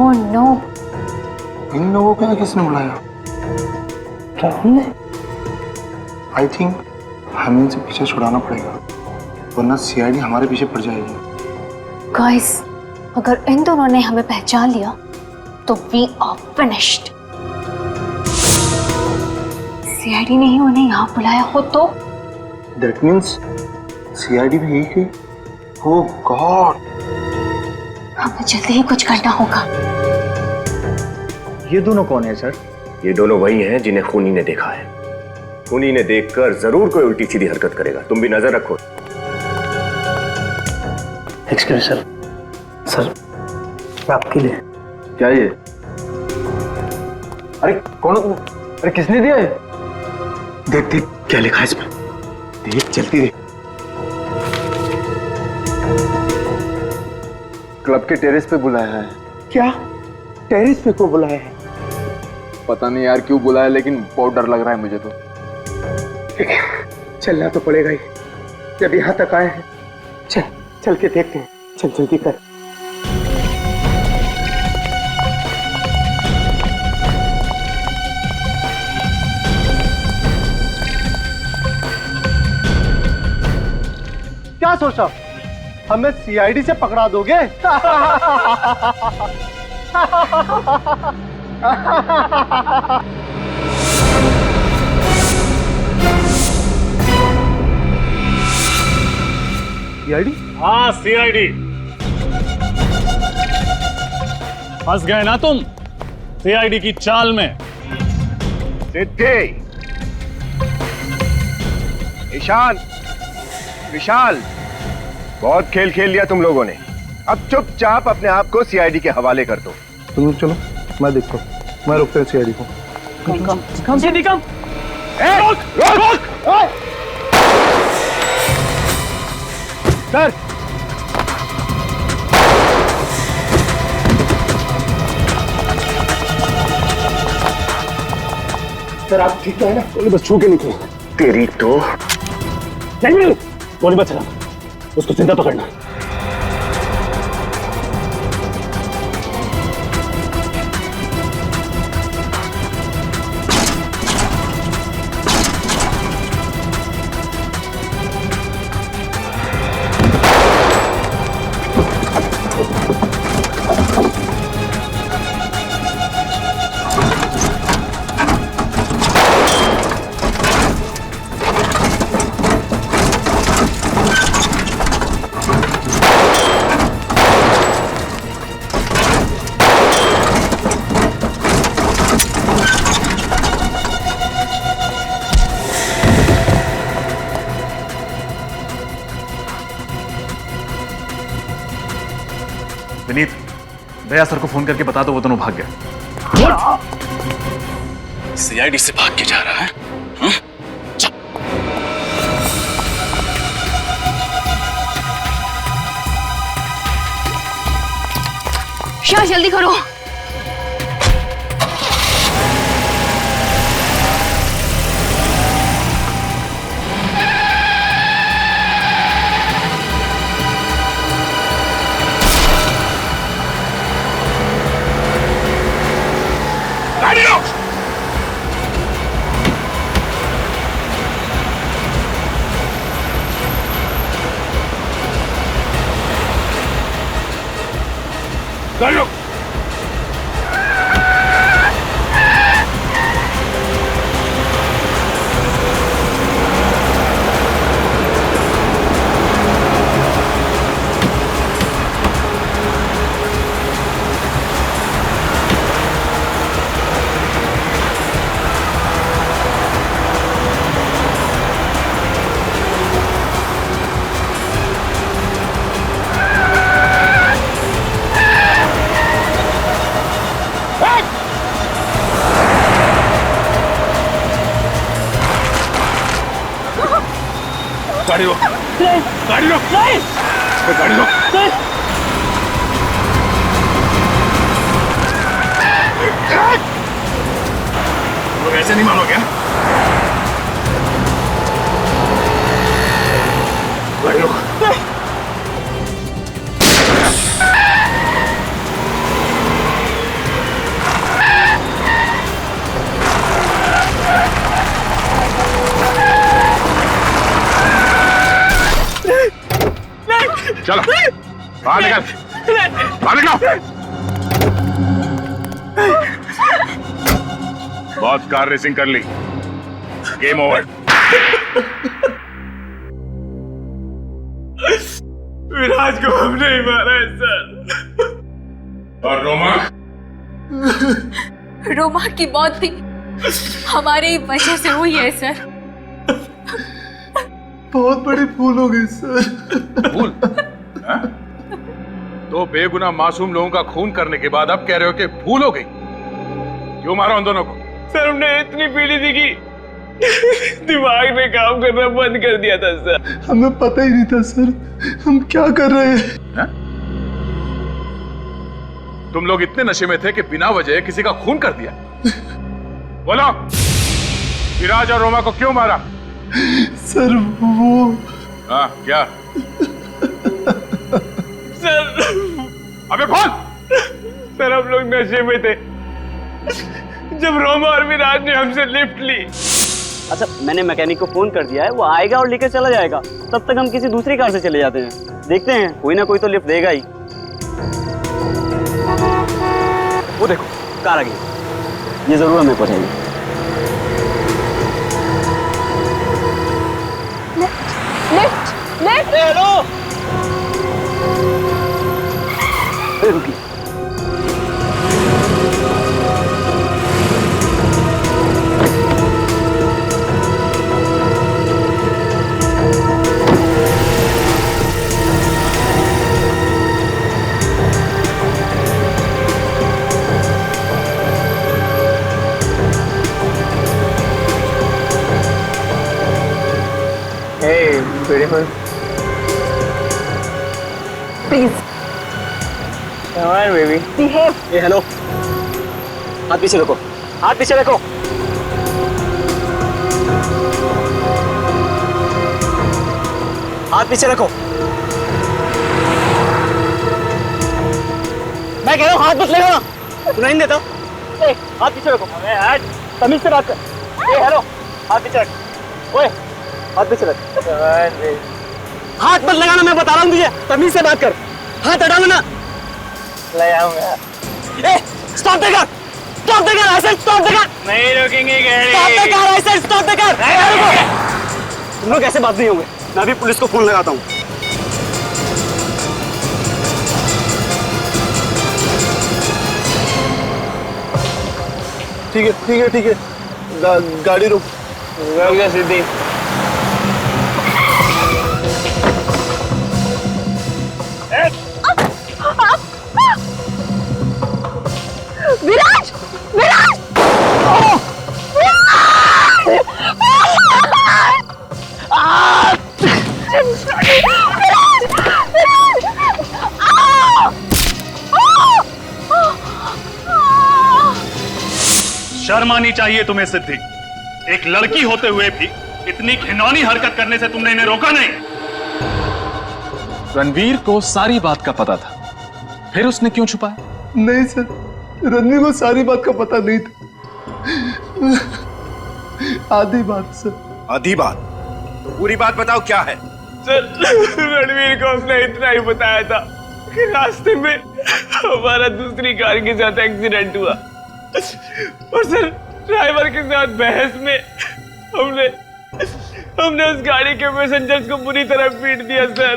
[SPEAKER 8] Oh no!
[SPEAKER 12] इन लोगों को किसने बुलाया? राहुल ने? आई थिंक हमें इनसे पीछे छुड़ाना पड़ेगा, वरना सीआईडी हमारे पीछे पड़ जाएगी।
[SPEAKER 8] गाइस, अगर इन दोनों ने हमें पहचान लिया तो वी आर फिनिश्ड। सीआईडी ने ही उन्हें यहाँ बुलाया हो तो?
[SPEAKER 12] दैट मीन्स सीआईडी भी यही गई। ओह गॉड!
[SPEAKER 8] हमें जल्दी ही कुछ करना होगा।
[SPEAKER 3] ये दोनों कौन है सर?
[SPEAKER 5] ये दोनों वही हैं जिन्हें खूनी ने देखा है। खूनी ने देखकर जरूर कोई उल्टी सीधी हरकत करेगा, तुम भी नजर रखो।
[SPEAKER 11] एक्सक्यूज सर, सर आपके लिए।
[SPEAKER 12] क्या ये? अरे कौन? अरे किसने दिया है? देख देख क्या लिखा है इसमें, देख जल्दी देख। क्लब के टेरेस पे बुलाया है।
[SPEAKER 4] क्या? टेरिस पे को बुलाया है? पता नहीं यार क्यों बुलाया, लेकिन बहुत डर लग रहा है मुझे तो।
[SPEAKER 12] चलना तो पड़ेगा ही, जब यहाँ तक आए हैं। चल चल के देखते हैं, चल जल्दी कर।
[SPEAKER 3] क्या सोचा हमें सीआईडी से पकड़ा दोगे?
[SPEAKER 9] सीआईडी? हाँ सीआईडी। फंस गए ना तुम सीआईडी की चाल में।
[SPEAKER 5] सिद्धि, ईशान, विशाल, बहुत खेल खेल लिया तुम लोगों ने। अब चुपचाप अपने आप को सीआईडी के हवाले कर दो।
[SPEAKER 12] तुम लोग चलो, मैं देखता हूँ, मैं रुकता हूँ सीआईडी को।
[SPEAKER 9] कम से निकम।
[SPEAKER 5] रोक, रोक, रोक।
[SPEAKER 3] सर
[SPEAKER 12] सर आप ठीक तो है ना? गोली बस छू के निकलो।
[SPEAKER 5] तेरी तो
[SPEAKER 9] नहीं, गोली मत चला, उसको जिंदा पकड़ना।
[SPEAKER 7] विनीत, भैया सर को फोन करके बता दो वो दोनों भाग गए।
[SPEAKER 9] सीआईडी से भाग के जा रहा है?
[SPEAKER 8] शाह जल्दी करो।
[SPEAKER 7] गाड़ी रोक, गाड़ी रोक, गाड़ी रोक। लोग ऐसे नहीं मानोगे? गाड़ी रोक। चलो बाहर निकल, बाहर निकलो। बहुत कार रेसिंग कर ली, गेम ओवर।
[SPEAKER 13] विराज को हमने ही मारा है सर।
[SPEAKER 7] और रोमा?
[SPEAKER 8] रोमा की मौत भी हमारे ही वजह से हुई है सर।
[SPEAKER 12] बहुत बड़ी भूल हो गई सर।
[SPEAKER 7] भूल? हाँ? दो बेगुनाह मासूम लोगों का खून करने के बाद अब कह रहे हो कि भूल हो गई? क्यों मारा उन दोनों को?
[SPEAKER 13] सर हमने इतनी पीड़ी थी कि दिमाग ने काम करना बंद कर दिया था सर।
[SPEAKER 12] हमें पता ही नहीं था सर हम क्या कर रहे हैं।
[SPEAKER 7] हा? तुम लोग इतने नशे में थे कि बिना वजह किसी का खून कर दिया। बोलो, विराज और रोमा को क्यों मारा?
[SPEAKER 12] सर वो
[SPEAKER 7] हाँ क्या?
[SPEAKER 13] सर
[SPEAKER 7] अबे बोल।
[SPEAKER 13] सर हम लोग नशे में थे जब रोमा और विराज ने हमसे लिफ्ट ली।
[SPEAKER 14] अच्छा मैंने मैकेनिक को फोन कर दिया है, वो आएगा और लेकर चला जाएगा। तब तक हम किसी दूसरी कार से चले जाते हैं, देखते हैं कोई ना कोई तो लिफ्ट देगा ही। वो देखो कार आ गई, ये जरूर हमें पहुंचाएगी।
[SPEAKER 8] लिफ्ट लिफ्ट
[SPEAKER 14] हेलो रुकी।
[SPEAKER 13] Hey, beautiful.
[SPEAKER 8] Please
[SPEAKER 13] Come on, baby.
[SPEAKER 8] Behave.
[SPEAKER 14] A hello, हाथ पीछे रखो, हाथ पीछे रखो। हाथ पीछे रखो। मैं कह रहा हूँ हाथ मत लगाना, सुनाई नहीं देता। ए, हाथ पीछे रखो। अबे यार तमीज से बात कर। ए हेलो, हाथ पीछे रख। ओए हाथ पीछे रख। हाथ मत लगाना, मैं बता रहा हूँ तुझे, तमीज से बात कर। हाथ हटा ना।
[SPEAKER 13] लगाऊंगा।
[SPEAKER 14] ए stop the car, stop the car, I said stop the car.
[SPEAKER 13] नहीं रुकेंगे गाड़ी।
[SPEAKER 14] Stop the car, I said stop the car. तुम लोग ऐसे बात नहीं होंगे, मैं अभी पुलिस को फोन लगाता हूँ।
[SPEAKER 12] ठीक है ठीक है ठीक है गाड़ी रुक
[SPEAKER 13] जा सिद्धि।
[SPEAKER 8] विराज विराज
[SPEAKER 9] शर्म आनी चाहिए तुम्हें सिद्धि। एक लड़की होते हुए भी इतनी घिनौनी हरकत करने से तुमने इन्हें रोका नहीं।
[SPEAKER 15] रणवीर को सारी बात का पता था, फिर उसने क्यों छुपाया?
[SPEAKER 12] नहीं सर, रणवीर को सारी बात का पता नहीं था, आधी बात सर।
[SPEAKER 5] आधी बात? तो पूरी बात बताओ क्या है?
[SPEAKER 13] सर रणवीर को हमने इतना ही बताया था कि रास्ते में हमारा दूसरी कार के साथ एक्सीडेंट हुआ और सर ड्राइवर के साथ बहस में हमने उस गाड़ी के पैसेंजर्स को बुरी तरह पीट दिया सर।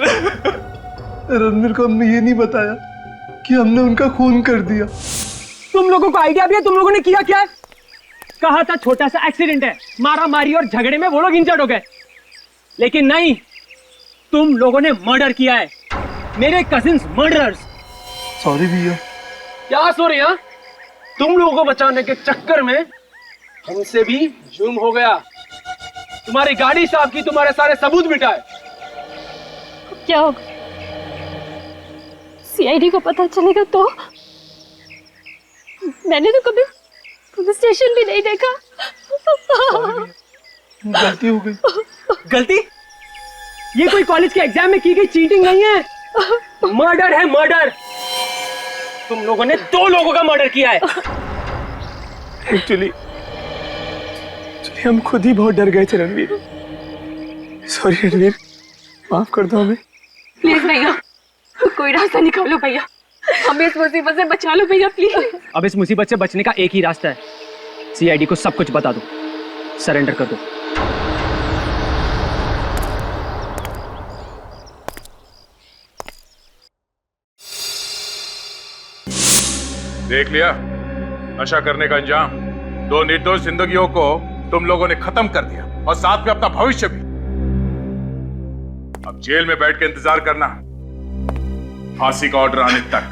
[SPEAKER 12] रणवीर को हमने ये नहीं बताया कि हमने उनका खून कर दिया।
[SPEAKER 16] तुम लोगों को आइडिया भी है तुम लोगों ने किया क्या है? कहा था छोटा सा एक्सीडेंट है, मारा मारी और झगड़े में वो लोग इंजर्ड हो गए, लेकिन नहीं, तुम लोगों ने मर्डर किया है, मेरे कजिन्स मर्डरर्स।
[SPEAKER 12] सॉरी भैया।
[SPEAKER 16] क्या सॉरी? हाँ, तुम लोगों को बचाने के चक्कर में हमसे भी जुर्म हो गया। तुम्हारी गाड़ी साफ की, तुम्हारे सारे सबूत मिटाए
[SPEAKER 8] क्या होगा? सीआईडी को पता चलेगा तो? मैंने तो कभी पुलिस स्टेशन भी नहीं देखा।
[SPEAKER 16] गलती हो गई। गलती? ये कोई कॉलेज के एग्जाम में की गई चीटिंग नहीं है, मर्डर है, मर्डर। तुम लोगों ने 2 लोगों का मर्डर किया है।
[SPEAKER 13] एक्चुअली हम खुद ही बहुत डर गए थे रणवीर। सॉरी रणवीर, माफ कर दो हमें।
[SPEAKER 8] प्लीज भैया, कोई रास्ता निकालो भैया, हमें इस मुसीबत से बचा लो भैया प्लीज।
[SPEAKER 16] अब इस मुसीबत से बचने का एक ही रास्ता है, सीआईडी को सब कुछ बता दो, सरेंडर कर दो।
[SPEAKER 7] देख लिया नशा करने का अंजाम। 2 निर्दोष जिंदगियों को तुम लोगों ने खत्म कर दिया और साथ में अपना भविष्य भी। अब जेल में बैठ के इंतजार करना फांसी का ऑर्डर आने तक।